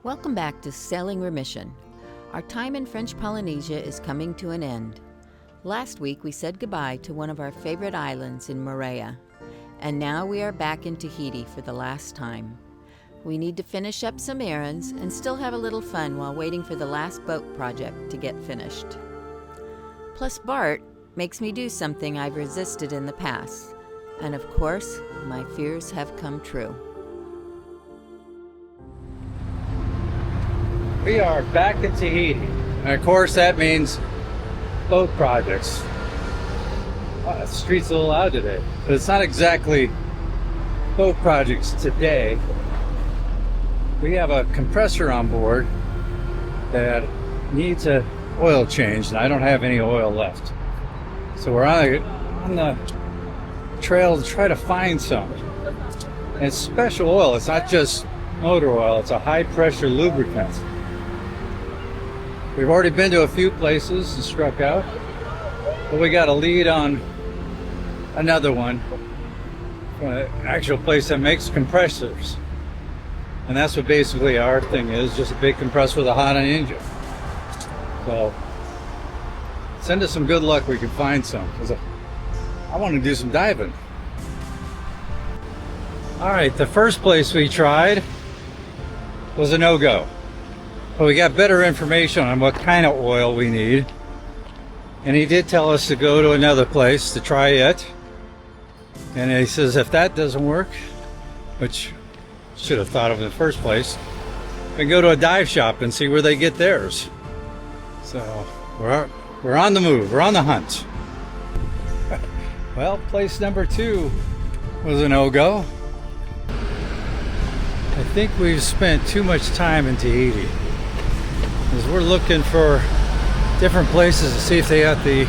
Welcome back to Sailing Remission. Our time in French Polynesia is coming to an end. Last week we said goodbye to one of our favorite islands in Moorea, and now we are back in Tahiti for the last time. We need to finish up some errands and still have a little fun while waiting for the last boat project to get finished. Plus Bart makes me do something I've resisted in the past, and of course, my fears have come true. We are back in Tahiti, and of course that means boat projects. The street's a little loud today, but it's not exactly boat projects today. We have a compressor on board that needs an oil change, and I don't have any oil left. So we're on the trail to try to find some. And it's special oil. It's not just motor oil. It's a high-pressure lubricant. We've already been to a few places and struck out, but we got a lead on another one, an actual place that makes compressors. And that's what basically our thing is, just a big compressor with a hot engine. So send us some good luck we can find some, because I want to do some diving. All right, the first place we tried was a no-go. But we got better information on what kind of oil we need. And he did tell us to go to another place to try it. And he says if that doesn't work, which should have thought of in the first place, we can go to a dive shop and see where they get theirs. So we're on the move, we're on the hunt. Well, place number 2 was a no-go. I think we've spent too much time in Tahiti, because we're looking for different places to see if they got the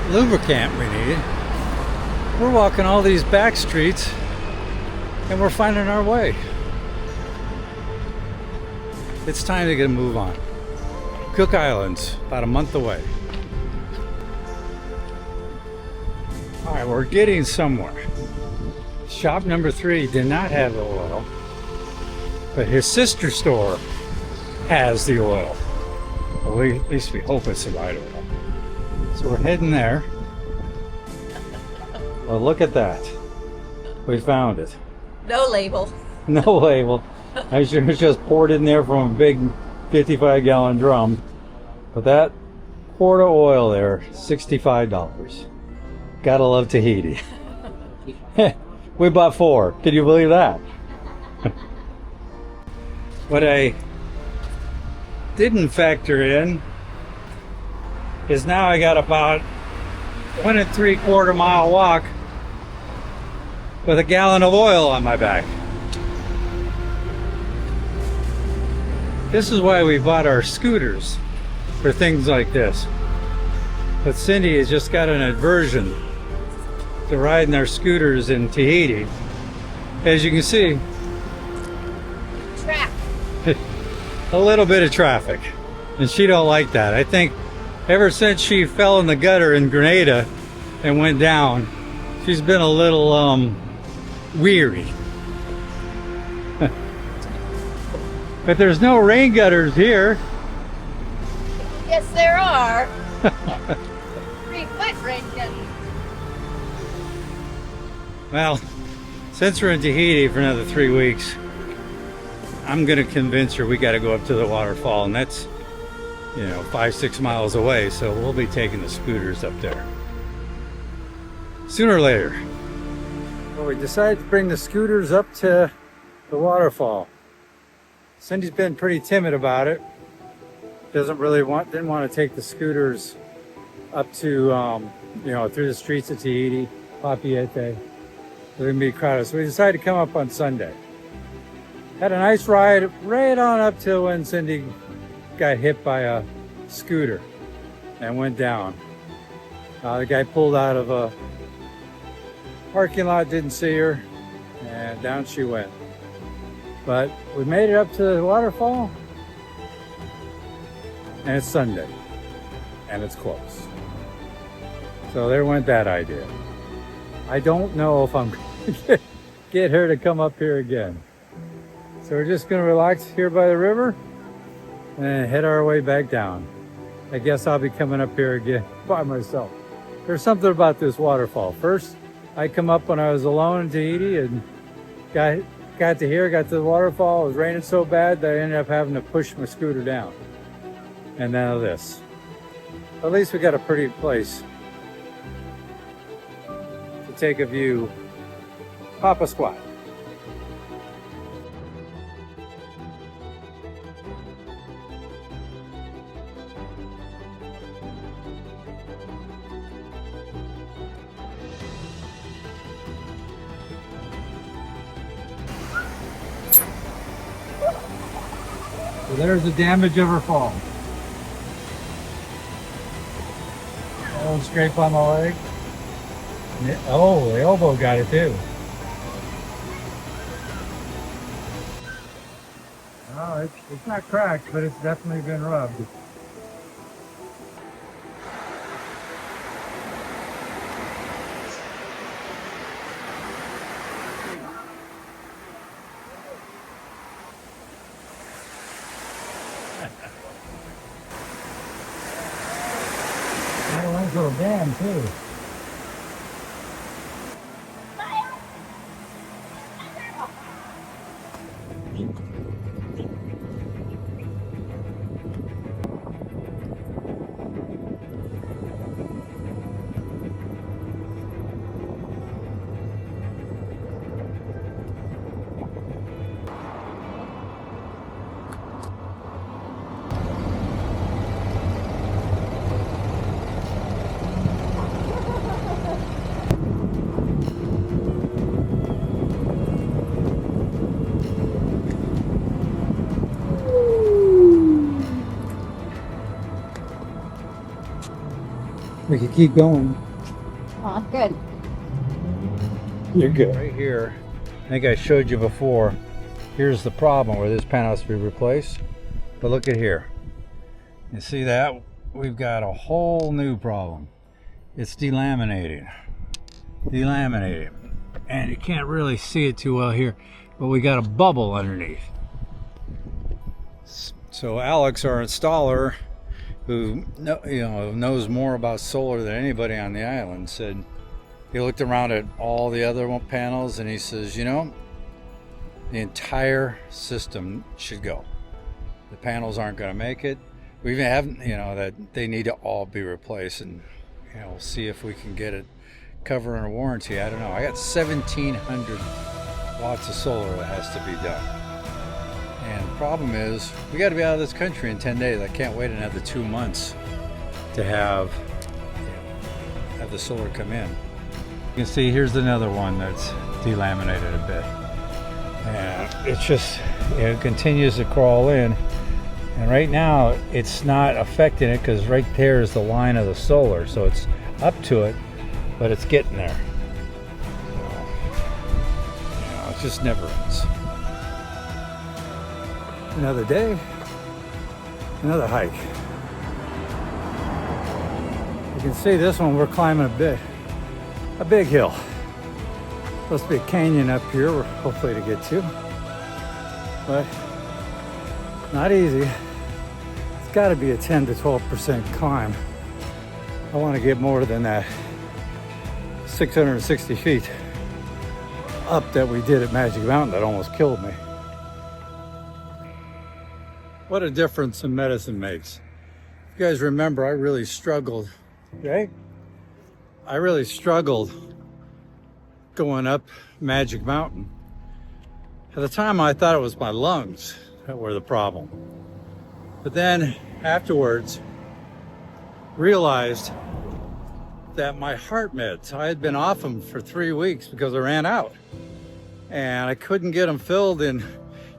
lubricant we need. We're walking all these back streets and we're finding our way. It's time to get a move on. Cook Islands, about a month away. All right, we're getting somewhere. Shop number 3 did not have the oil, but his sister store has the oil. Well, at least we hope it's the right oil. So we're heading there. Well, look at that. We found it. No label. No label. I sure it's just poured in there from a big 55-gallon drum. But that quart of oil there, $65. Gotta love Tahiti. We bought 4. Can you believe that? What I didn't factor in is now I got about 1 3/4 mile walk with a gallon of oil on my back. This is why we bought our scooters, for things like this. But Cindy has just got an aversion to riding our scooters in Tahiti. As you can see, a little bit of traffic, and she don't like that. I think ever since she fell in the gutter in Grenada and went down, she's been a little weary. But there's no rain gutters here. Yes, there are. 3-foot rain gutters. Well, since we're in Tahiti for another 3 weeks, I'm gonna convince her we gotta go up to the waterfall, and that's, 5-6 miles away, so we'll be taking the scooters up there sooner or later. Well, we decided to bring the scooters up to the waterfall. Cindy's been pretty timid about it. Didn't want to take the scooters up to, through the streets of Tahiti, Papeete. They're gonna be crowded. So we decided to come up on Sunday. Had a nice ride right on up till when Cindy got hit by a scooter and went down. The guy pulled out of a parking lot, didn't see her, and down she went. But we made it up to the waterfall, and it's Sunday, and it's closed. So there went that idea. I don't know if I'm going to get her to come up here again. So we're just gonna relax here by the river and head our way back down. I guess I'll be coming up here again by myself. There's something about this waterfall. First, I come up when I was alone in Tahiti and got to here, got to the waterfall. It was raining so bad that I ended up having to push my scooter down. And now this. At least we got a pretty place to take a view. Papa squat. So there's the damage of her fall. A little scrape on my leg. Oh, the elbow got it too. Oh, it's not cracked, but it's definitely been rubbed. That one's a little dam too. We could keep going. Oh, good. You're good. Right here, I think I showed you before, here's the problem where this panel has to be replaced. But look at here. You see that? We've got a whole new problem. It's delaminating. Delaminating. And you can't really see it too well here, but we got a bubble underneath. So Alex, our installer, who knows more about solar than anybody on the island, said he looked around at all the other panels and he says, you know, the entire system should go. The panels aren't going to make it. We even have, that they need to all be replaced, and we'll see if we can get it covered under warranty. I don't know. I got 1,700 watts of solar that has to be done. And the problem is, we got to be out of this country in 10 days. I can't wait another 2 months to have the solar come in. You can see here's another one that's delaminated a bit. And it's just, it continues to crawl in. And right now, it's not affecting it because right there is the line of the solar. So it's up to it, but it's getting there. So, it just never ends. Another day, another hike. You can see this one, we're climbing a big hill. Supposed to be a canyon up here, we're hopefully to get to. But not easy. It's got to be a 10 to 12% climb. I want to get more than that 660 feet up that we did at Magic Mountain that almost killed me. What a difference in medicine makes. You guys remember I really struggled, right? I really struggled going up Magic Mountain. At the time I thought it was my lungs that were the problem. But then afterwards realized that my heart meds, I had been off them for 3 weeks because I ran out. And I couldn't get them filled in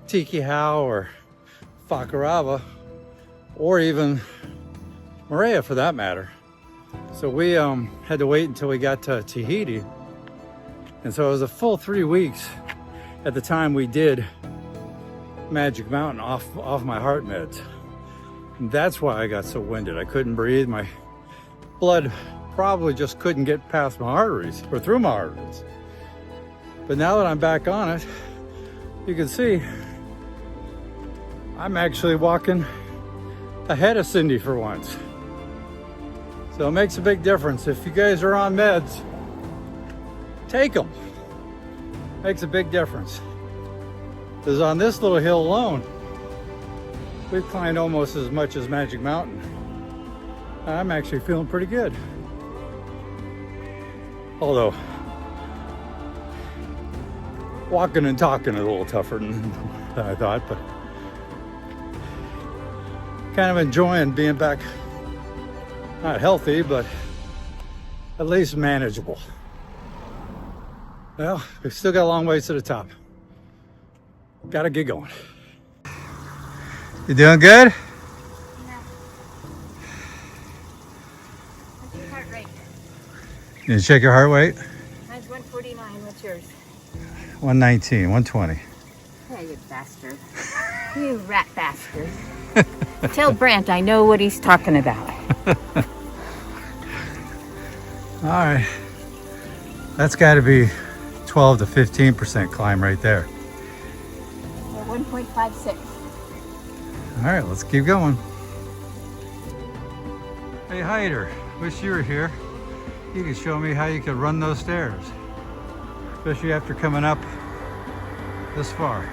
Tiki Hao or Fakarava, or even Moorea for that matter. So we had to wait until we got to Tahiti. And so it was a full 3 weeks at the time we did Magic Mountain off my heart meds. And that's why I got so winded. I couldn't breathe. My blood probably just couldn't get past my arteries or through my arteries. But now that I'm back on it, you can see I'm actually walking ahead of Cindy for once. So it makes a big difference. If you guys are on meds, take them. Makes a big difference. Because on this little hill alone, we've climbed almost as much as Magic Mountain. I'm actually feeling pretty good. Although, walking and talking is a little tougher than I thought, but kind of enjoying being back, not healthy, but at least manageable. Well, we've still got a long ways to the top. Gotta get going. You doing good? Yeah. What's your heart rate? You check your heart rate? Mine's 149. What's yours? 119, 120. Hey, you bastard. You rat bastard. Tell Brent I know what he's talking about. All right. That's got to be 12 to 15% climb right there. 1.56. All right, let's keep going. Hey, Hyder, wish you were here. You could show me how you could run those stairs, especially after coming up this far.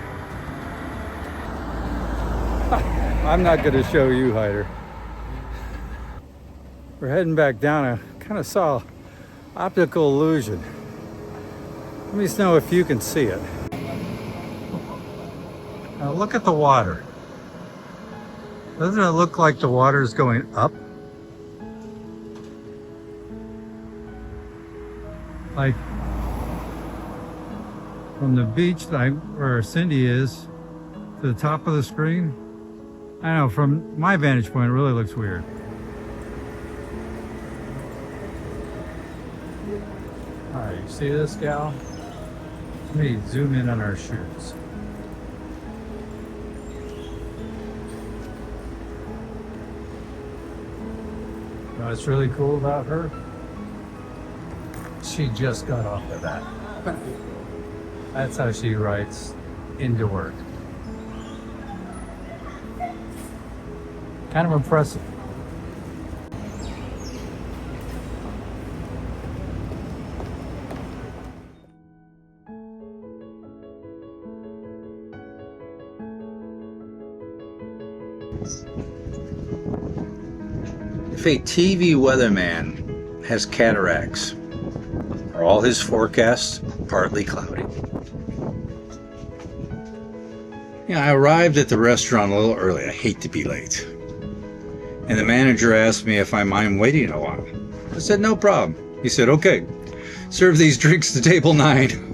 I'm not going to show you, Hyder. We're heading back down. I kind of saw optical illusion. Let me know if you can see it. Now look at the water. Doesn't it look like the water is going up? Like from the beach, like where Cindy is, to the top of the screen. I don't know, from my vantage point, it really looks weird. All right, you see this, gal? Let me zoom in on our shoes. You know what's really cool about her? She just got off of that. That's how she writes into work. Kind of impressive. If a TV weatherman has cataracts, are all his forecasts partly cloudy? I arrived at the restaurant a little early. I hate to be late. And the manager asked me if I mind waiting a while. I said, no problem. He said, okay, serve these drinks to table 9.